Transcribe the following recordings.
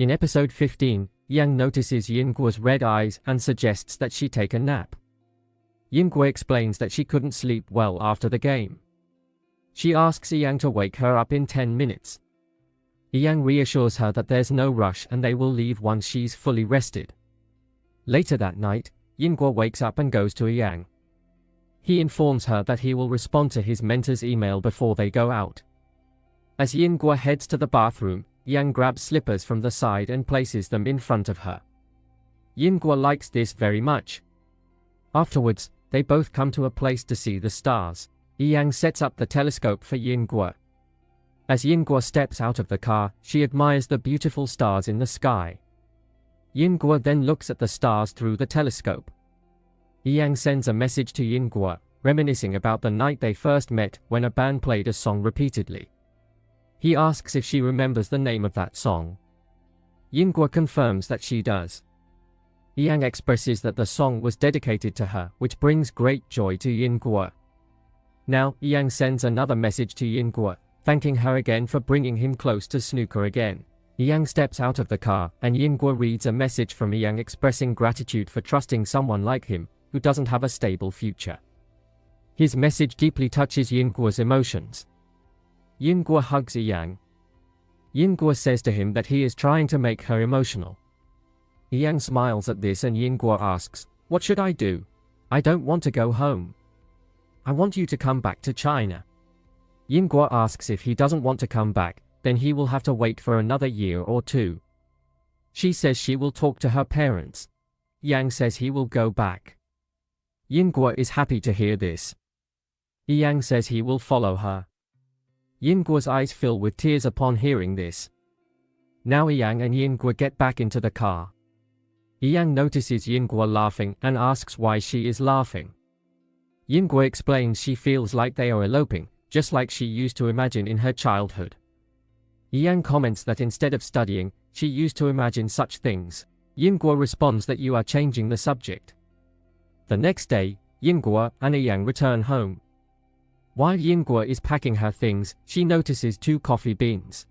In episode 15, Yang notices Yinguo's red eyes and suggests that she take a nap. Yinguo explains that she couldn't sleep well after the game. She asks Yang to wake her up in 10 minutes. Yang reassures her that there's no rush and they will leave once she's fully rested. Later that night, Yinguo wakes up and goes to Yang. He informs her that he will respond to his mentor's email before they go out. As Yinguo heads to the bathroom, Yang grabs slippers from the side and places them in front of her. Yinguo likes this very much. Afterwards, they both come to a place to see the stars. Yang sets up the telescope for Yinguo. As Yinguo steps out of the car, she admires the beautiful stars in the sky. Yinguo then looks at the stars through the telescope. Yang sends a message to Yinguo, reminiscing about the night they first met when a band played a song repeatedly. He asks if she remembers the name of that song. Yinguo confirms that she does. Yang expresses that the song was dedicated to her, which brings great joy to Yinguo. Now, Yang sends another message to Yinguo, thanking her again for bringing him close to snooker again. Yang steps out of the car, and Yinguo reads a message from Yang expressing gratitude for trusting someone like him, who doesn't have a stable future. His message deeply touches Yinguo's emotions. Yinguo hugs Yang. Yinguo says to him that he is trying to make her emotional. Yang smiles at this and Yinguo asks, "What should I do? I don't want to go home. I want you to come back to China." Yinguo asks if he doesn't want to come back, then he will have to wait for another year or two. She says she will talk to her parents. Yang says he will go back. Yinguo is happy to hear this. Yang says he will follow her. Yinguo's eyes fill with tears upon hearing this. Now Yang and Yinguo get back into the car. Yang notices Yinguo laughing and asks why she is laughing. Yinguo explains she feels like they are eloping, just like she used to imagine in her childhood. Yang comments that instead of studying, she used to imagine such things. Yinguo responds that you are changing the subject. The next day, Yinguo and Yang return home. While Yinguo is packing her things, she notices 2 coffee beans.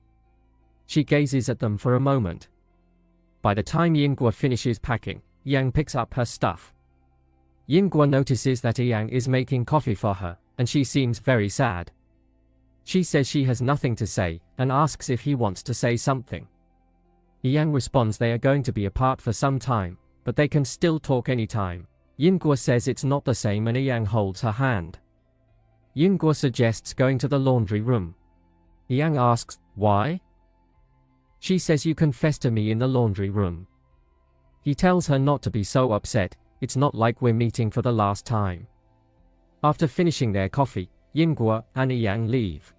She gazes at them for a moment. By the time Yinguo finishes packing, Yang picks up her stuff. Yinguo notices that Yang is making coffee for her, and she seems very sad. She says she has nothing to say, and asks if he wants to say something. Yang responds they are going to be apart for some time, but they can still talk anytime. Yinguo says it's not the same and Yang holds her hand. Yinguo suggests going to the laundry room. Yang asks, "Why?" She says you confessed to me in the laundry room. He tells her not to be so upset, it's not like we're meeting for the last time. After finishing their coffee, Yinguo and Yang leave.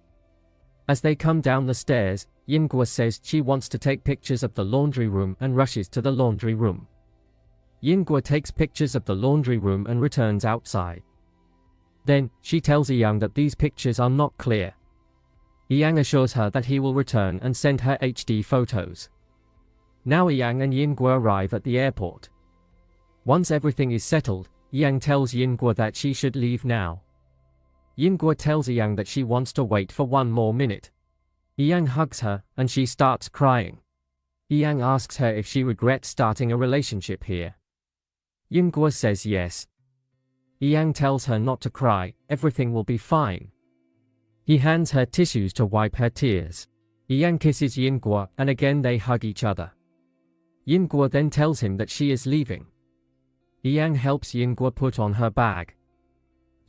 As they come down the stairs, Yinguo says she wants to take pictures of the laundry room and rushes to the laundry room. Yinguo takes pictures of the laundry room and returns outside. Then, she tells Yang that these pictures are not clear. Yang assures her that he will return and send her HD photos. Now Yang and Yinguo arrive at the airport. Once everything is settled, Yang tells Yinguo that she should leave now. Yinguo tells Yang that she wants to wait for 1 more minute. Yang hugs her, and she starts crying. Yang asks her if she regrets starting a relationship here. Yinguo says yes. Yang tells her not to cry, everything will be fine. He hands her tissues to wipe her tears. Yang kisses Yinguo and again they hug each other. Yinguo then tells him that she is leaving. Yang helps Yinguo put on her bag.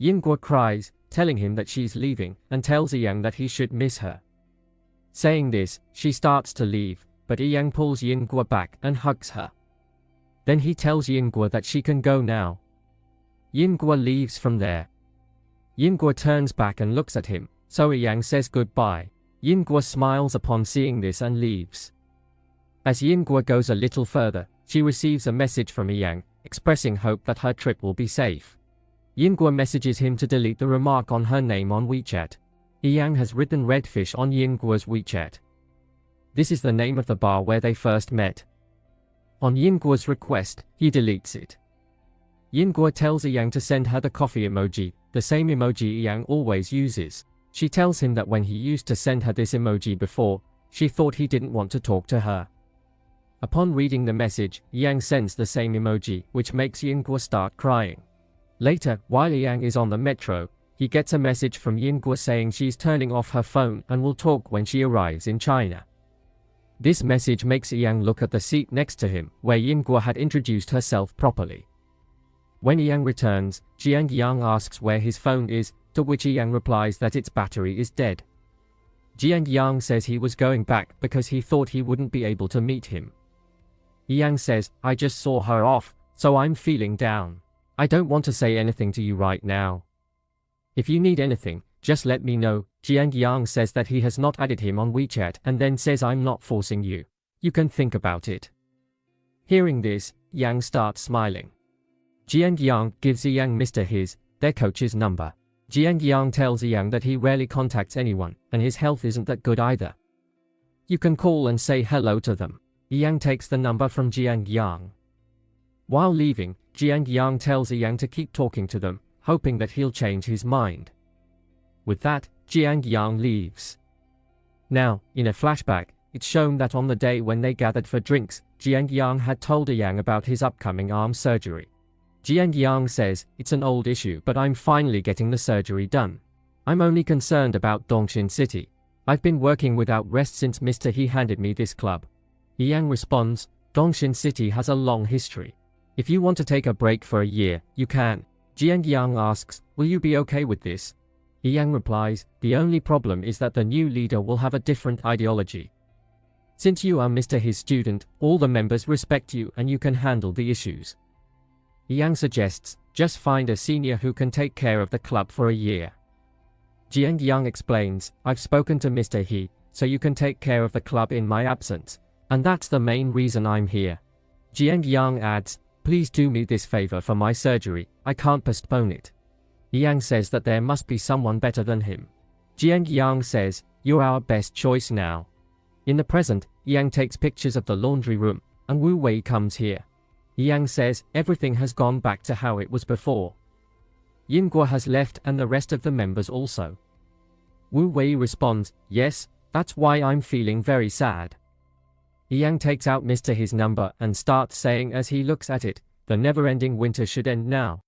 Yinguo cries, telling him that she's leaving, and tells Yang that he should miss her. Saying this, she starts to leave, but Yang pulls Yinguo back and hugs her. Then he tells Yinguo that she can go now. Yinguo leaves from there. Yinguo turns back and looks at him, so Yang says goodbye. Yinguo smiles upon seeing this and leaves. As Yinguo goes a little further, she receives a message from Yang, expressing hope that her trip will be safe. Yinguo messages him to delete the remark on her name on WeChat. Yang has written Redfish on Yinguo's WeChat. This is the name of the bar where they first met. On Yinguo's request, he deletes it. Yinguo tells Yang to send her the coffee emoji, the same emoji Yang always uses. She tells him that when he used to send her this emoji before, she thought he didn't want to talk to her. Upon reading the message, Yang sends the same emoji, which makes Yingguo start crying. Later, while Yang is on the metro, he gets a message from Yingguo saying she's turning off her phone and will talk when she arrives in China. This message makes Yang look at the seat next to him, where Yingguo had introduced herself properly. When Yang returns, Jiang Yang asks where his phone is, to which Yang replies that its battery is dead. Jiang Yang says he was going back because he thought he wouldn't be able to meet him. Yang says, I just saw her off, so I'm feeling down. I don't want to say anything to you right now. If you need anything, just let me know. Jiang Yang says that he has not added him on WeChat and then says, I'm not forcing you. You can think about it. Hearing this, Yang starts smiling. Jiang Yang gives Yang Mr. His, their coach's number. Jiang Yang tells Yang that he rarely contacts anyone, and his health isn't that good either. You can call and say hello to them. Yang takes the number from Jiang Yang. While leaving, Jiang Yang tells Yang to keep talking to them, hoping that he'll change his mind. With that, Jiang Yang leaves. Now, in a flashback, it's shown that on the day when they gathered for drinks, Jiang Yang had told Yang about his upcoming arm surgery. Jiang Yang says, it's an old issue, but I'm finally getting the surgery done. I'm only concerned about Dongxin City. I've been working without rest since Mr. He handed me this club. Yang responds, Dongxin City has a long history. If you want to take a break for a year, you can. Jiang Yang asks, will you be okay with this? Yang replies, the only problem is that the new leader will have a different ideology. Since you are Mr. His student, all the members respect you and you can handle the issues. Yang suggests, just find a senior who can take care of the club for a year. Jiang Yang explains, I've spoken to Mr. He, so you can take care of the club in my absence. And that's the main reason I'm here. Jiang Yang adds, please do me this favor for my surgery, I can't postpone it. Yang says that there must be someone better than him. Jiang Yang says, you're our best choice now. In the present, Yang takes pictures of the laundry room, and Wu Wei comes here. Yang says, everything has gone back to how it was before. Yingguo has left and the rest of the members also. Wu Wei responds, yes, that's why I'm feeling very sad. Yang takes out Mr. His number and starts saying as he looks at it, the never-ending winter should end now.